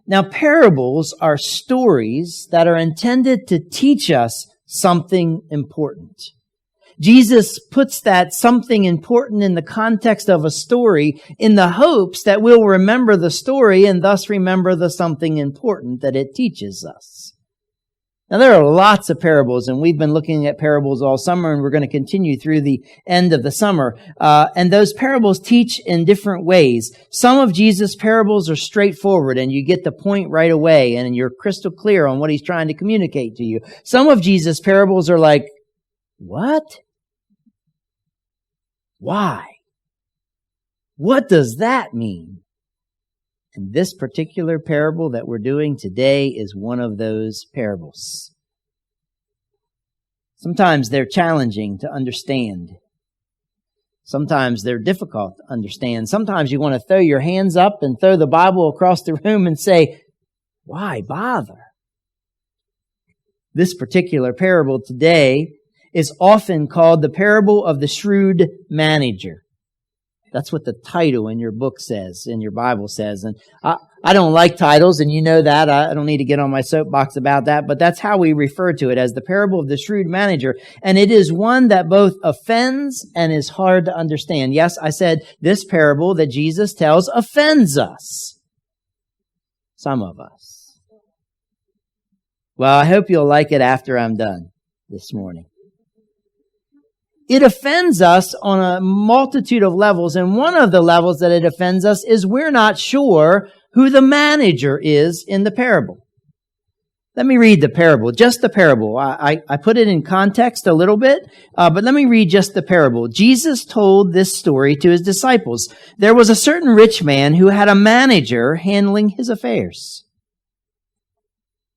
Now, parables are stories that are intended to teach us something important. Jesus puts that something important in the context of a story in the hopes that we'll remember the story and thus remember the something important that it teaches us. Now, there are lots of parables, and we've been looking at parables all summer, and we're going to continue through the end of the summer. And those parables teach in different ways. Some of Jesus' parables are straightforward, and you get the point right away, and you're crystal clear on what he's trying to communicate to you. Some of Jesus' parables are like, what? Why? What does that mean? And this particular parable that we're doing today is one of those parables. Sometimes they're challenging to understand. Sometimes they're difficult to understand. Sometimes you want to throw your hands up and throw the Bible across the room and say, why bother? This particular parable today is often called the parable of the shrewd manager. That's what the title in your book says, in your Bible says. And I don't like titles, and you know that. I don't need to get on my soapbox about that, but that's how we refer to it, as the parable of the shrewd manager. And it is one that both offends and is hard to understand. Yes, I said this parable that Jesus tells offends us. Some of us. Well, I hope you'll like it after I'm done this morning. It offends us on a multitude of levels, and one of the levels that it offends us is we're not sure who the manager is in the parable. Let me read the parable, just the parable. I put it in context a little bit, but let me read just the parable. Jesus told this story to his disciples. There was a certain rich man who had a manager handling his affairs.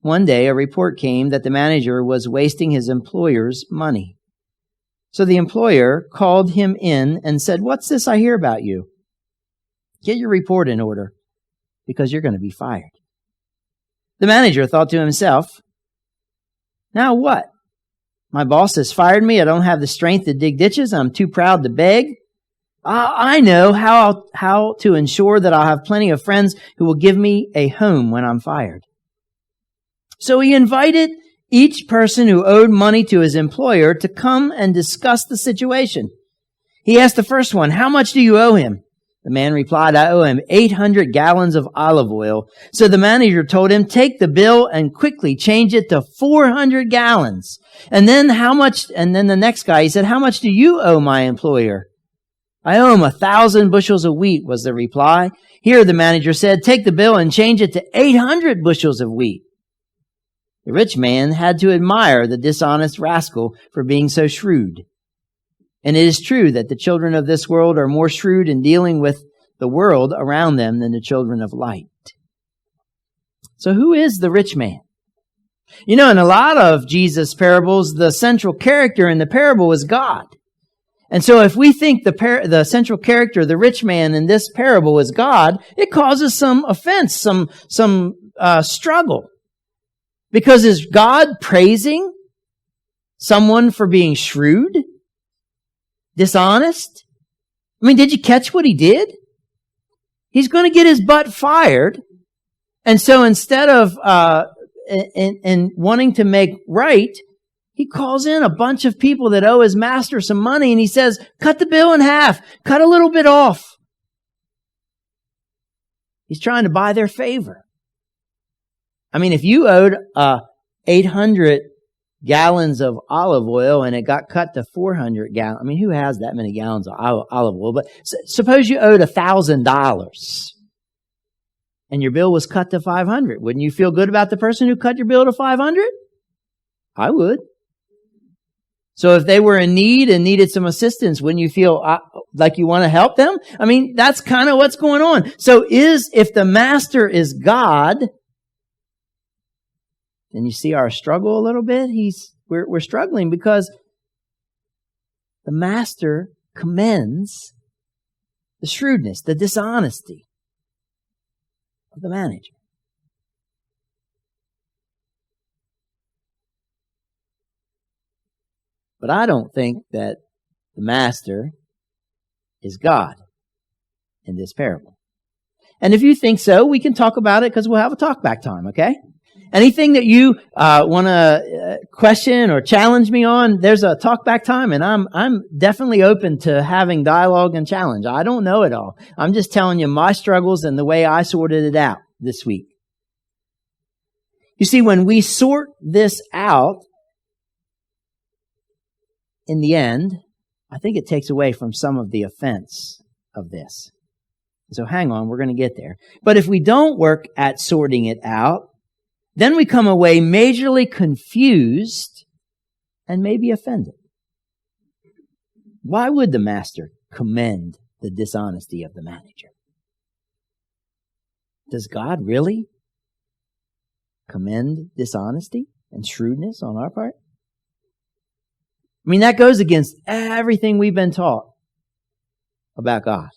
One day, a report came that the manager was wasting his employer's money. So the employer called him in and said, "What's this I hear about you? Get your report in order, because you're going to be fired." The manager thought to himself, "Now what? My boss has fired me. I don't have the strength to dig ditches. I'm too proud to beg. I know how to ensure that I'll have plenty of friends who will give me a home when I'm fired." So he invited each person who owed money to his employer to come and discuss the situation. He asked the first one, "How much do you owe him?" The man replied, "I owe him 800 gallons of olive oil." So the manager told him, "Take the bill and quickly change it to 400 gallons. And then the next guy, he said, "How much do you owe my employer?" "I owe him 1,000 bushels of wheat," was the reply. Here the manager said, "Take the bill and change it to 800 bushels of wheat." The rich man had to admire the dishonest rascal for being so shrewd. And it is true that the children of this world are more shrewd in dealing with the world around them than the children of light. So who is the rich man? You know, in a lot of Jesus' parables, the central character in the parable is God. And so if we think the central character, the rich man in this parable is God, it causes some offense, some struggle. Because is God praising someone for being shrewd? Dishonest? I mean, did you catch what he did? He's going to get his butt fired. And so instead of in wanting to make right, he calls in a bunch of people that owe his master some money, and he says, "Cut the bill in half. Cut a little bit off." He's trying to buy their favor. I mean, if you owed 800 gallons of olive oil and it got cut to 400 gallons, I mean, who has that many gallons of olive oil? But suppose you owed $1,000 and your bill was cut to 500. Wouldn't you feel good about the person who cut your bill to 500? I would. So if they were in need and needed some assistance, wouldn't you feel like you want to help them? I mean, that's kind of what's going on. So if the master is God, then you see our struggle a little bit. We're struggling because the master commends the shrewdness, the dishonesty of the manager. But I don't think that the master is God in this parable. And if you think so, we can talk about it because we'll have a talk back time, okay? Anything that you want to question or challenge me on, there's a talk back time, and I'm definitely open to having dialogue and challenge. I don't know it all. I'm just telling you my struggles and the way I sorted it out this week. You see, when we sort this out, in the end, I think it takes away from some of the offense of this. So hang on, we're going to get there. But if we don't work at sorting it out, then we come away majorly confused and maybe offended. Why would the master commend the dishonesty of the manager? Does God really commend dishonesty and shrewdness on our part? I mean, that goes against everything we've been taught about God.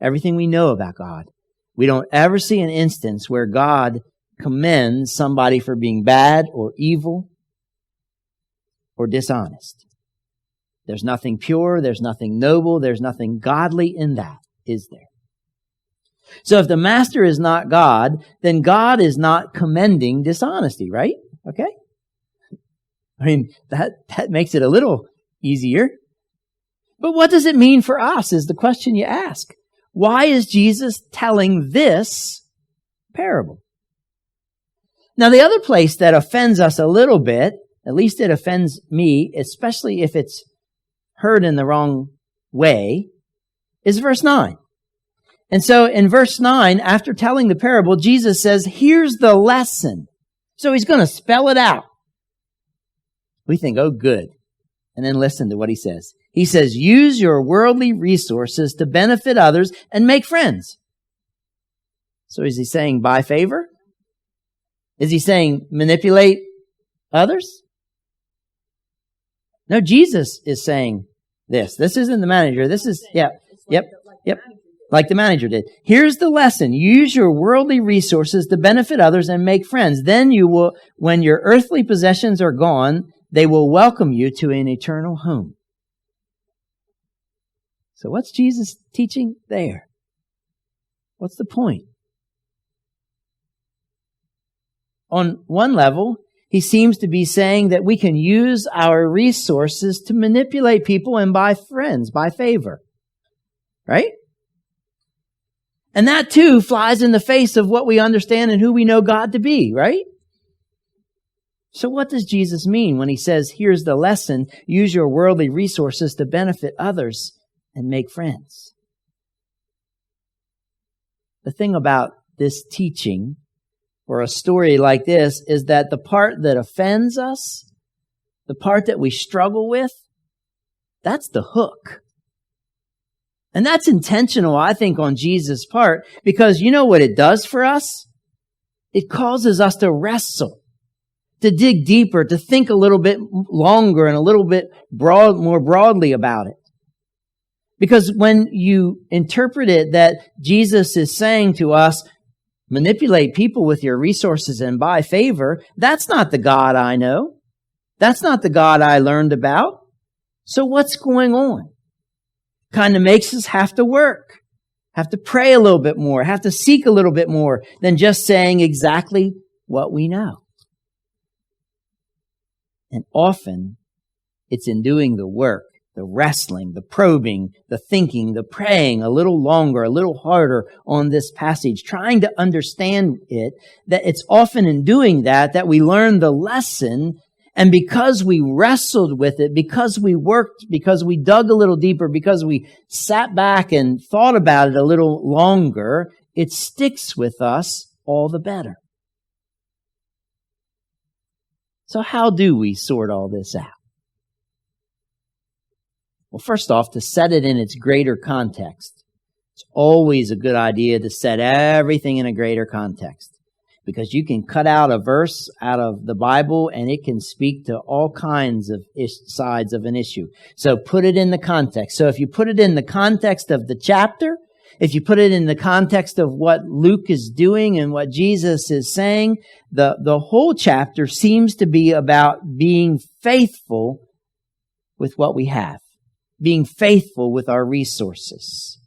Everything we know about God. We don't ever see an instance where God commends somebody for being bad or evil or dishonest. There's nothing pure, there's nothing noble, there's nothing godly in that, is there? So if the master is not God, then God is not commending dishonesty, right? Okay? I mean, that makes it a little easier. But what does it mean for us is the question you ask. Why is Jesus telling this parable? Now, the other place that offends us a little bit, at least it offends me, especially if it's heard in the wrong way, is verse 9. And so in verse 9, after telling the parable, Jesus says, here's the lesson. So he's going to spell it out. We think, oh, good. And then listen to what he says. He says, use your worldly resources to benefit others and make friends. So is he saying buy favor? Is he saying manipulate others? No, Jesus is saying this. This isn't the manager. This is, yep. Like the manager did. Here's the lesson. Use your worldly resources to benefit others and make friends. Then you will, when your earthly possessions are gone, they will welcome you to an eternal home. So what's Jesus teaching there? What's the point? On one level, he seems to be saying that we can use our resources to manipulate people and buy friends, buy favor. Right? And that too flies in the face of what we understand and who we know God to be, right? So what does Jesus mean when he says, here's the lesson, use your worldly resources to benefit others and make friends? The thing about this teaching or a story like this is that the part that offends us, the part that we struggle with, that's the hook. And that's intentional, I think, on Jesus' part, because you know what it does for us? It causes us to wrestle, to dig deeper, to think a little bit longer and a little bit more broadly about it. Because when you interpret it that Jesus is saying to us, manipulate people with your resources and buy favor, that's not the God I know. That's not the God I learned about. So what's going on? Kind of makes us have to work, have to pray a little bit more, have to seek a little bit more than just saying exactly what we know. And often it's in doing the work, the wrestling, the probing, the thinking, the praying a little longer, a little harder on this passage, trying to understand it, that it's often in doing that we learn the lesson. And because we wrestled with it, because we worked, because we dug a little deeper, because we sat back and thought about it a little longer, it sticks with us all the better. So how do we sort all this out? Well, first off, to set it in its greater context. It's always a good idea to set everything in a greater context. Because you can cut out a verse out of the Bible and it can speak to all kinds of sides of an issue. So put it in the context. So if you put it in the context of the chapter, if you put it in the context of what Luke is doing and what Jesus is saying, the whole chapter seems to be about being faithful with what we have, being faithful with our resources,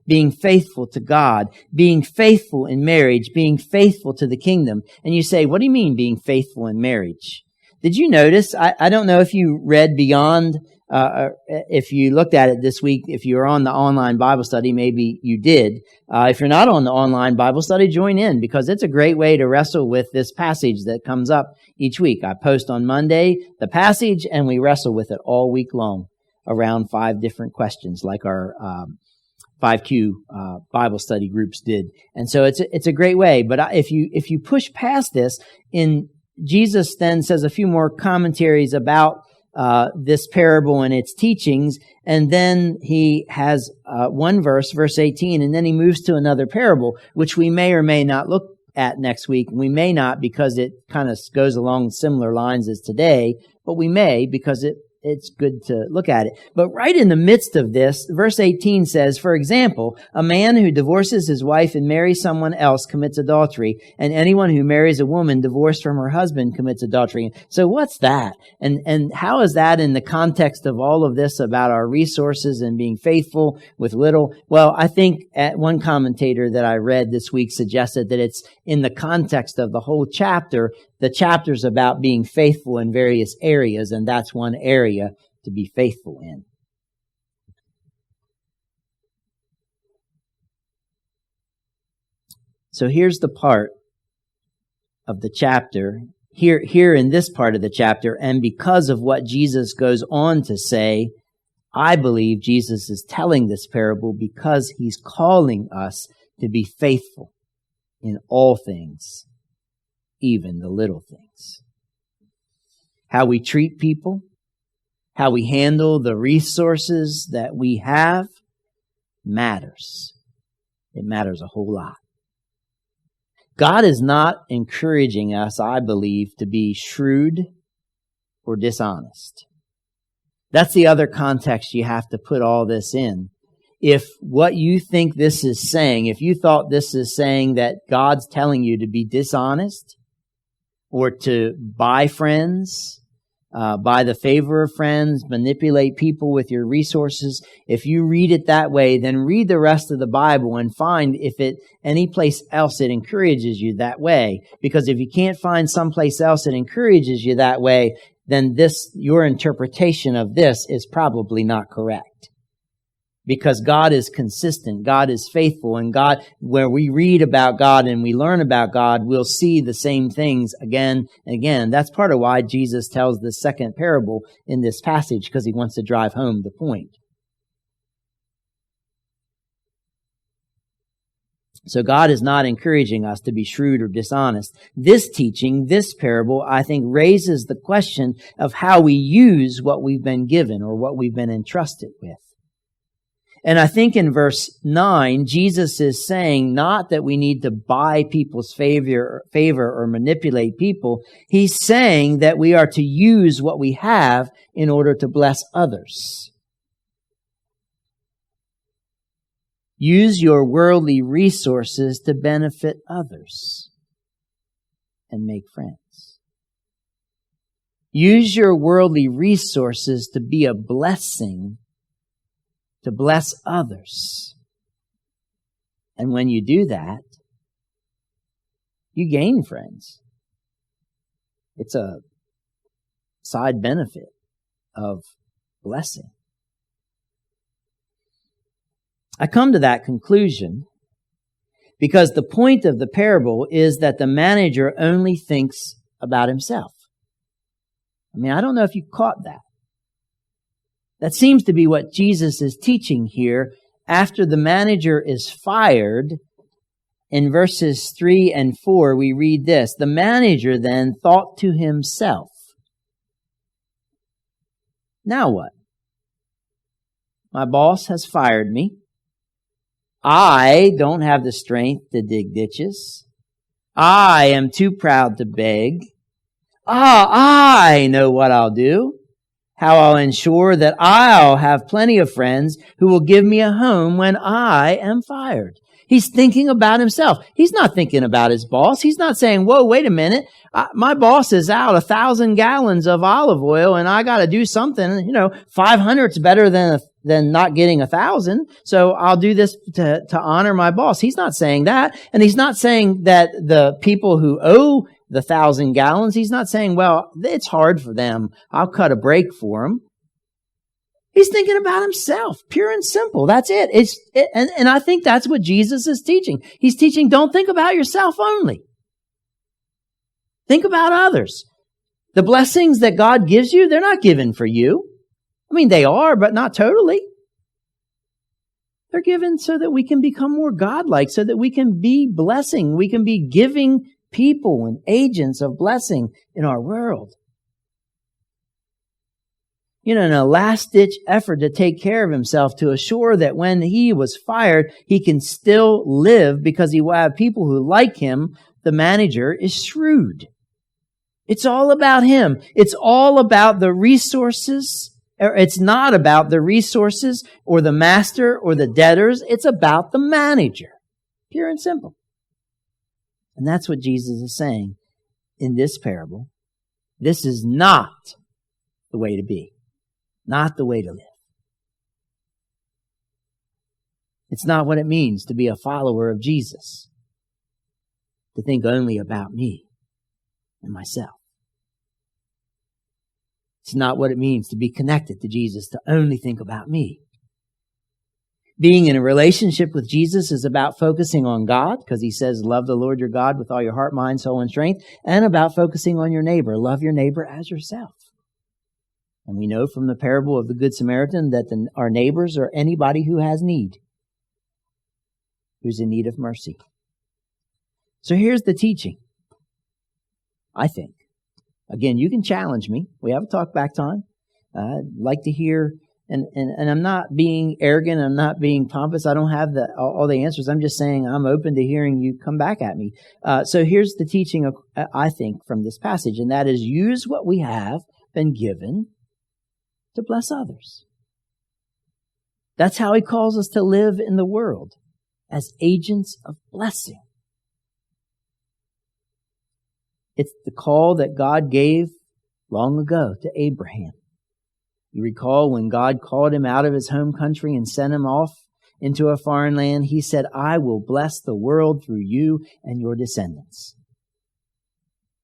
being faithful to God, being faithful in marriage, being faithful to the kingdom. And you say, what do you mean being faithful in marriage? Did you notice? I don't know if you read beyond, if you looked at it this week, if you were on the online Bible study, maybe you did. If you're not on the online Bible study, join in, because it's a great way to wrestle with this passage that comes up each week. I post on Monday the passage, and we wrestle with it all week long around 5 different questions, like our 5Q Bible study groups did. And so it's a great way. But if you push past this, Jesus then says a few more commentaries about this parable and its teachings, and then he has one verse, verse 18, and then he moves to another parable, which we may or may not look at next week. We may not, because it kind of goes along similar lines as today, but we may, because it's good to look at it. But right in the midst of this, verse 18 says, for example, a man who divorces his wife and marries someone else commits adultery, and anyone who marries a woman divorced from her husband commits adultery. So what's that? And how is that in the context of all of this about our resources and being faithful with little? Well, I think one commentator that I read this week suggested that it's in the context of the whole chapter. The chapter's about being faithful in various areas, and that's one area to be faithful in. So here's the part of the chapter, here in this part of the chapter, and because of what Jesus goes on to say, I believe Jesus is telling this parable because he's calling us to be faithful in all things, even the little things. How we treat people, how we handle the resources that we have matters. It matters a whole lot. God is not encouraging us, I believe, to be shrewd or dishonest. That's the other context you have to put all this in. If what you think this is saying, if you thought this is saying that God's telling you to be dishonest or to buy friends, buy the favor of friends, manipulate people with your resources, if you read it that way, then read the rest of the Bible and find if it any place else it encourages you that way. Because if you can't find someplace else that encourages you that way, then your interpretation of this is probably not correct. Because God is consistent, God is faithful, and God, where we read about God and we learn about God, we'll see the same things again and again. That's part of why Jesus tells the second parable in this passage, because he wants to drive home the point. So God is not encouraging us to be shrewd or dishonest. This teaching, this parable, I think raises the question of how we use what we've been given or what we've been entrusted with. And I think in verse 9, Jesus is saying not that we need to buy people's favor or manipulate people. He's saying that we are to use what we have in order to bless others. Use your worldly resources to benefit others and make friends. Use your worldly resources to be a blessing, to bless others. And when you do that, you gain friends. It's a side benefit of blessing. I come to that conclusion because the point of the parable is that the manager only thinks about himself. I mean, I don't know if you caught that. That seems to be what Jesus is teaching here. After the manager is fired, in verses 3 and 4, we read this. The manager then thought to himself, now what? My boss has fired me. I don't have the strength to dig ditches. I am too proud to beg. I know what I'll do. How I'll ensure that I'll have plenty of friends who will give me a home when I am fired. He's thinking about himself. He's not thinking about his boss. He's not saying, whoa, wait a minute. My boss is out 1,000 gallons of olive oil and I got to do something. 500's better than than not getting 1,000. So I'll do this to honor my boss. He's not saying that. And he's not saying that the people who owe the 1,000 gallons, he's not saying, well, it's hard for them. I'll cut a break for them. He's thinking about himself, pure and simple. That's it. And I think that's what Jesus is teaching. He's teaching, don't think about yourself only. Think about others. The blessings that God gives you, they're not given for you. I mean, they are, but not totally. They're given so that we can become more godlike, so that we can be blessing. We can be giving people and agents of blessing in our world. You know, in a last-ditch effort to take care of himself, to assure that when he was fired, he can still live because he will have people who like him, the manager is shrewd. It's all about him. It's all about the resources. It's not about the resources or the master or the debtors. It's about the manager. Pure and simple. And that's what Jesus is saying in this parable. This is not the way to be. Not the way to live. It's not what it means to be a follower of Jesus. To think only about me and myself. It's not what it means to be connected to Jesus, to only think about me. Being in a relationship with Jesus is about focusing on God, because he says, love the Lord your God with all your heart, mind, soul, and strength, and about focusing on your neighbor. Love your neighbor as yourself. And we know from the parable of the Good Samaritan that our neighbors are anybody who has need, who's in need of mercy. So here's the teaching, I think. Again, you can challenge me. We have a talk back time. I'd like to hear, and I'm not being arrogant. I'm not being pompous. I don't have all the answers. I'm just saying I'm open to hearing you come back at me. So here's the teaching, I think, from this passage, and that is use what we have been given to bless others. That's how he calls us to live in the world, as agents of blessing. It's the call that God gave long ago to Abraham. You recall when God called him out of his home country and sent him off into a foreign land, he said, I will bless the world through you and your descendants.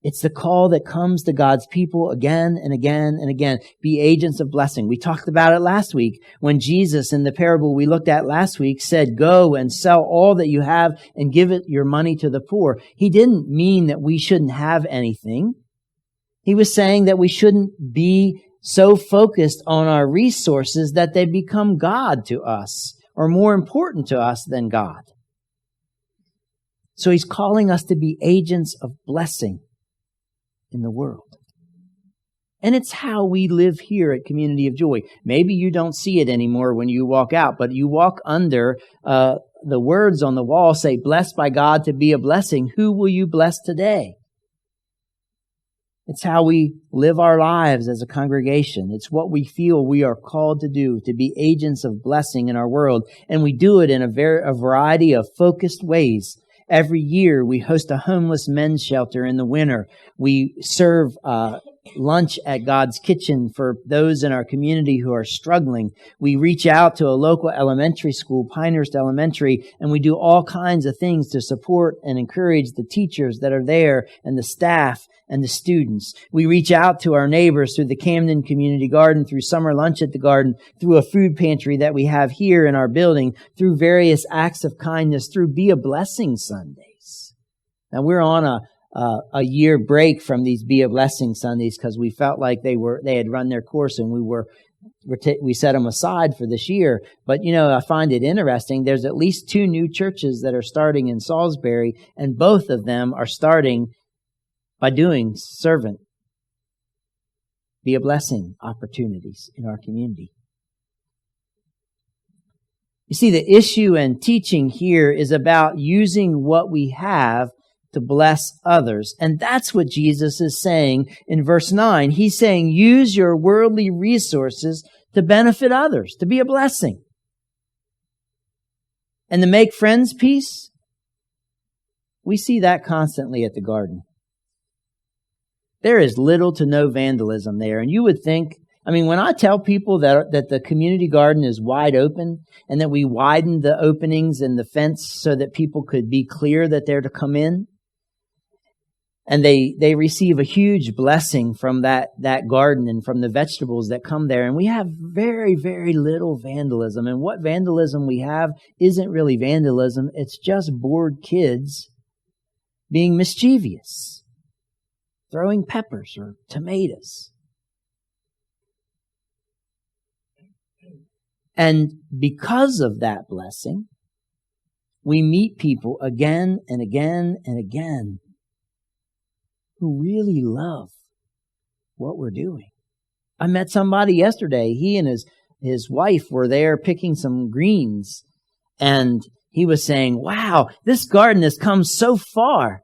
It's the call that comes to God's people again and again and again. Be agents of blessing. We talked about it last week when Jesus, in the parable we looked at last week, said, go and sell all that you have and give it your money to the poor. He didn't mean that we shouldn't have anything. He was saying that we shouldn't be so focused on our resources that they become God to us, or more important to us than God. So he's calling us to be agents of blessing in the world. And it's how we live here at Community of Joy. Maybe you don't see it anymore when you walk out, but you walk under the words on the wall say, blessed by God to be a blessing. Who will you bless today? It's how we live our lives as a congregation. It's what we feel we are called to do, to be agents of blessing in our world. And we do it in a variety of focused ways. Every year, we host a homeless men's shelter in the winter. We serve lunch at God's Kitchen for those in our community who are struggling. We reach out to a local elementary school, Pinehurst Elementary, and we do all kinds of things to support and encourage the teachers that are there and the staff and the students. We reach out to our neighbors through the Camden Community Garden, through summer lunch at the garden, through a food pantry that we have here in our building, through various acts of kindness, through Be a Blessing Sundays. Now we're on a year break from these Be a Blessing Sundays because we felt like they had run their course and we set them aside for this year. But, I find it interesting. There's at least 2 new churches that are starting in Salisbury, and both of them are starting by doing servant, Be a Blessing opportunities in our community. You see, the issue and teaching here is about using what we have to bless others. And that's what Jesus is saying in verse 9. He's saying, use your worldly resources to benefit others, to be a blessing. And to make friends peace, we see that constantly at the garden. There is little to no vandalism there. And you would think I mean, when I tell people that the community garden is wide open and that we widened the openings in the fence so that people could be clear that they're to come in, and they receive a huge blessing from that garden and from the vegetables that come there. And we have very, very little vandalism. And what vandalism we have isn't really vandalism. It's just bored kids being mischievous, throwing peppers or tomatoes. And because of that blessing, we meet people again and again and again who really love what we're doing. I met somebody yesterday. He and his wife were there picking some greens, and he was saying, wow, this garden has come so far.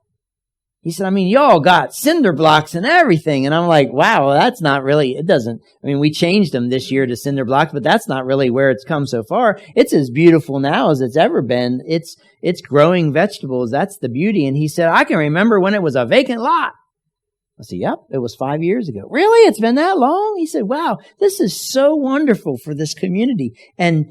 He said, I mean, y'all got cinder blocks and everything. And I'm like, wow, well, that's not really, it doesn't, I mean, we changed them this year to cinder blocks, but that's not really where it's come so far. It's as beautiful now as it's ever been. It's growing vegetables. That's the beauty. And he said, I can remember when it was a vacant lot. I said, yep, it was 5 years ago. Really? It's been that long? He said, wow, this is so wonderful for this community. And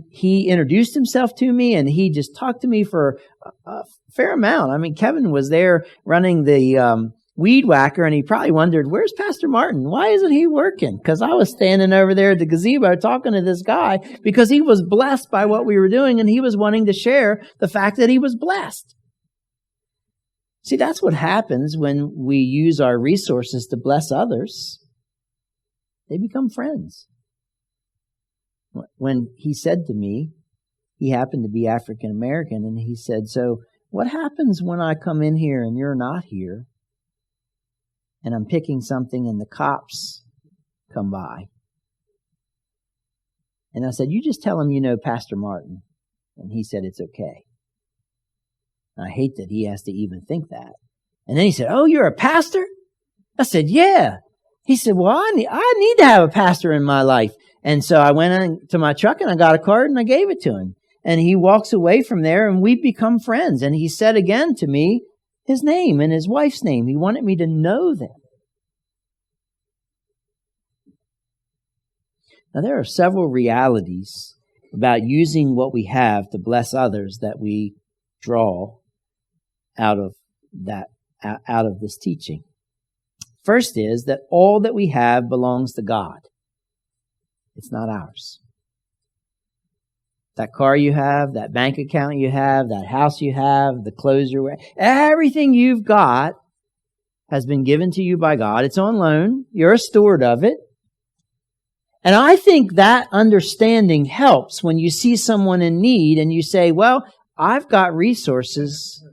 he introduced himself to me, and he just talked to me for a fair amount. I mean, Kevin was there running the weed whacker, and he probably wondered, where's Pastor Martin? Why isn't he working? Because I was standing over there at the gazebo talking to this guy because he was blessed by what we were doing, and he was wanting to share the fact that he was blessed. See, that's what happens when we use our resources to bless others. They become friends. When he said to me, he happened to be African American, and he said, so what happens when I come in here and you're not here, and I'm picking something and the cops come by? And I said, you just tell him you know Pastor Martin. And he said, it's okay. I hate that he has to even think that. And then he said, oh, you're a pastor? I said, yeah. He said, well, I need to have a pastor in my life. And so I went into my truck and I got a card and I gave it to him. And he walks away from there and we've become friends. And he said again to me his name and his wife's name. He wanted me to know them. Now, there are several realities about using what we have to bless others that we draw out of this teaching. First is that all that we have belongs to God. It's not ours. That car you have, that bank account you have, that house you have, the clothes you're wearing, everything you've got has been given to you by God. It's on loan. You're a steward of it. And I think that understanding helps when you see someone in need and you say, well, I've got resources.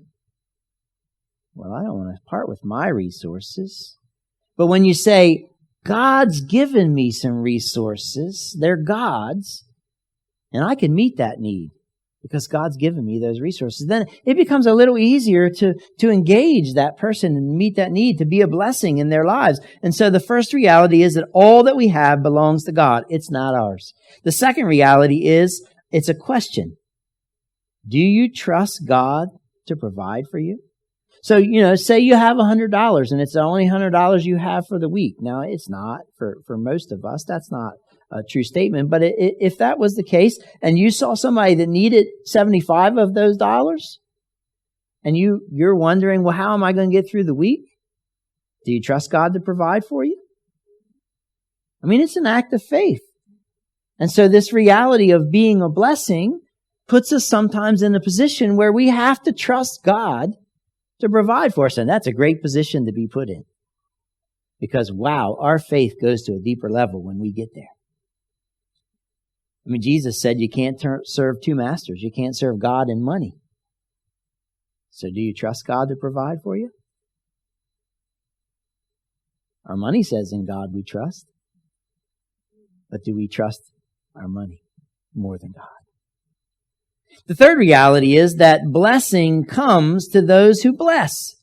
Well, I don't want to part with my resources. But when you say, God's given me some resources, they're God's, and I can meet that need because God's given me those resources, then it becomes a little easier to engage that person and meet that need, to be a blessing in their lives. And so the first reality is that all that we have belongs to God. It's not ours. The second reality is it's a question. Do you trust God to provide for you? So, say you have $100 and it's the only $100 you have for the week. Now, it's not for most of us. That's not a true statement. But if that was the case and you saw somebody that needed 75 of those dollars and you're wondering, well, how am I going to get through the week? Do you trust God to provide for you? I mean, it's an act of faith. And so this reality of being a blessing puts us sometimes in a position where we have to trust God to provide for us. And that's a great position to be put in. Because, wow, our faith goes to a deeper level when we get there. I mean, Jesus said you can't serve two masters. You can't serve God and money. So do you trust God to provide for you? Our money says in God we trust. But do we trust our money more than God? The third reality is that blessing comes to those who bless.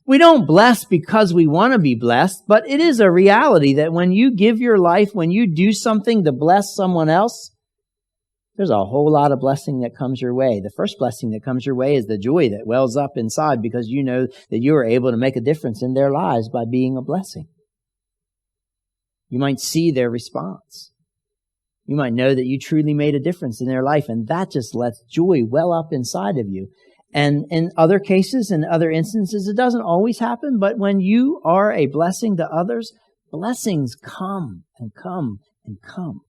We don't bless because we want to be blessed, but it is a reality that when you give your life, when you do something to bless someone else, there's a whole lot of blessing that comes your way. The first blessing that comes your way is the joy that wells up inside because you know that you are able to make a difference in their lives by being a blessing. You might see their response. You might know that you truly made a difference in their life, and that just lets joy well up inside of you. And in other cases, in other instances, it doesn't always happen, but when you are a blessing to others, blessings come and come and come.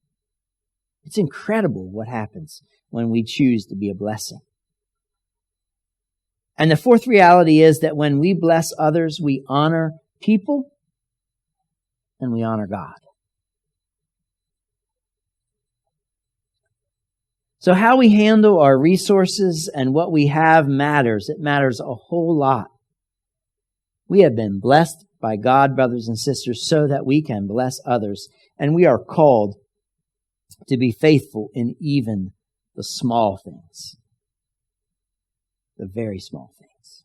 It's incredible what happens when we choose to be a blessing. And the fourth reality is that when we bless others, we honor people and we honor God. So how we handle our resources and what we have matters. It matters a whole lot. We have been blessed by God, brothers and sisters, so that we can bless others. And we are called to be faithful in even the small things. The very small things.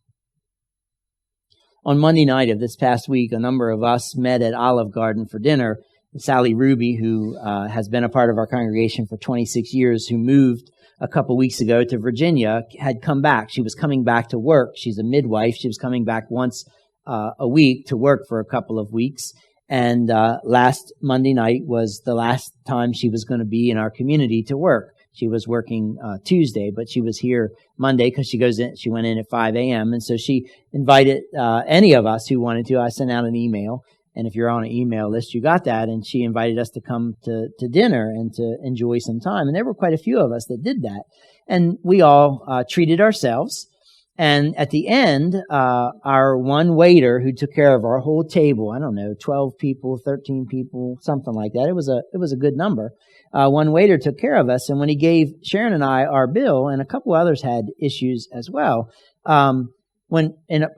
On Monday night of this past week, a number of us met at Olive Garden for dinner. Sally Ruby, who has been a part of our congregation for 26 years, who moved a couple weeks ago to Virginia, had come back. She was coming back to work. She's a midwife. She was coming back once a week to work for a couple of weeks. And last Monday night was the last time she was going to be in our community to work. She was working Tuesday, but she was here Monday because she went in at 5 a.m. And so she invited any of us who wanted to. I sent out an email. And if you're on an email list, you got that. And she invited us to come to dinner and to enjoy some time. And there were quite a few of us that did that. And we all treated ourselves. And at the end, our one waiter who took care of our whole table, I don't know, 12 people, 13 people, something like that. It was a good number. One waiter took care of us. And when he gave Sharon and I our bill, and a couple others had issues as well, but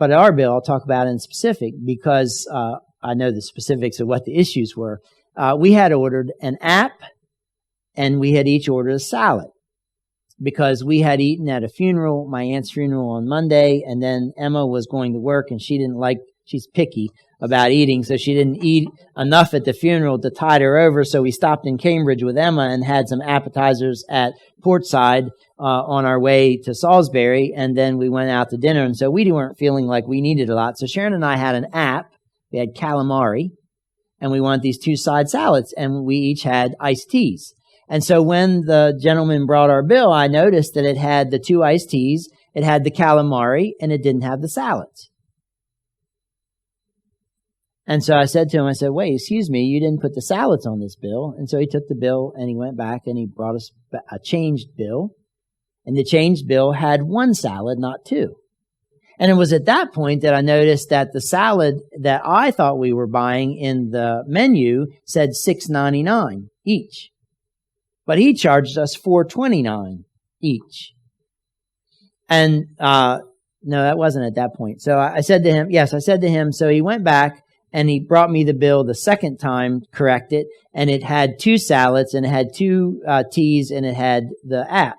our bill, I'll talk about in specific because I know the specifics of what the issues were. We had ordered an app, and we had each ordered a salad because we had eaten at a funeral, my aunt's funeral on Monday, and then Emma was going to work, and she's picky about eating, so she didn't eat enough at the funeral to tide her over, so we stopped in Cambridge with Emma and had some appetizers at Portside on our way to Salisbury, and then we went out to dinner, and so we weren't feeling like we needed a lot. So Sharon and I had an app. We had calamari, and we wanted these 2 side salads, and we each had iced teas. And so when the gentleman brought our bill, I noticed that it had the 2 iced teas, it had the calamari, and it didn't have the salads. And so I said to him, wait, excuse me, you didn't put the salads on this bill. And so he took the bill, and he went back, and he brought us a changed bill. And the changed bill had 1 salad, not 2. And it was at that point that I noticed that the salad that I thought we were buying in the menu said $6.99 each. But he charged us $4.29 each. And no, that wasn't at that point. So I said to him, so he went back and he brought me the bill the second time, corrected, and it had 2 salads and it had 2 teas and it had the app.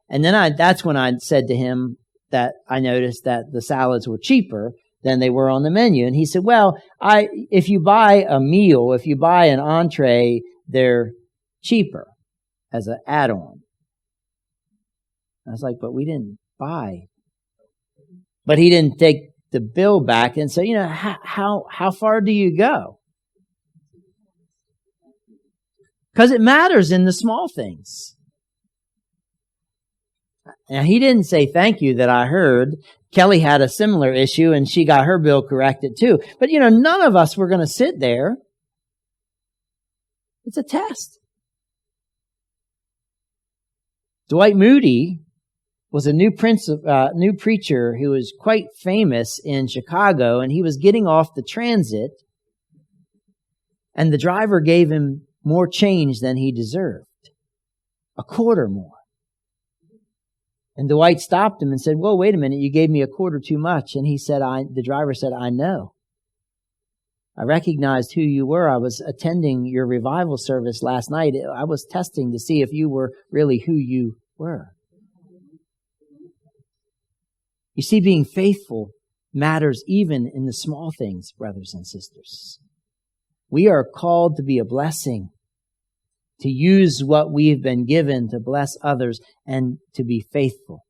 And then that's when I said to him, that I noticed that the salads were cheaper than they were on the menu. And he said, well, if you buy a meal, if you buy an entree, they're cheaper as an add-on. I was like, but we didn't buy. But he didn't take the bill back. And so, how far do you go? Because it matters in the small things. Now, he didn't say thank you that I heard. Kelly had a similar issue, and she got her bill corrected too. But, none of us were going to sit there. It's a test. Dwight Moody was a new preacher who was quite famous in Chicago, and he was getting off the transit, and the driver gave him more change than he deserved. A quarter more. And Dwight stopped him and said, well, wait a minute, you gave me a quarter too much. And he said, the driver said, I know. I recognized who you were. I was attending your revival service last night. I was testing to see if you were really who you were. You see, being faithful matters even in the small things, brothers and sisters. We are called to be a blessing, to use what we've been given to bless others, and to be faithful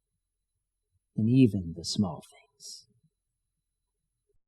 in even the small things.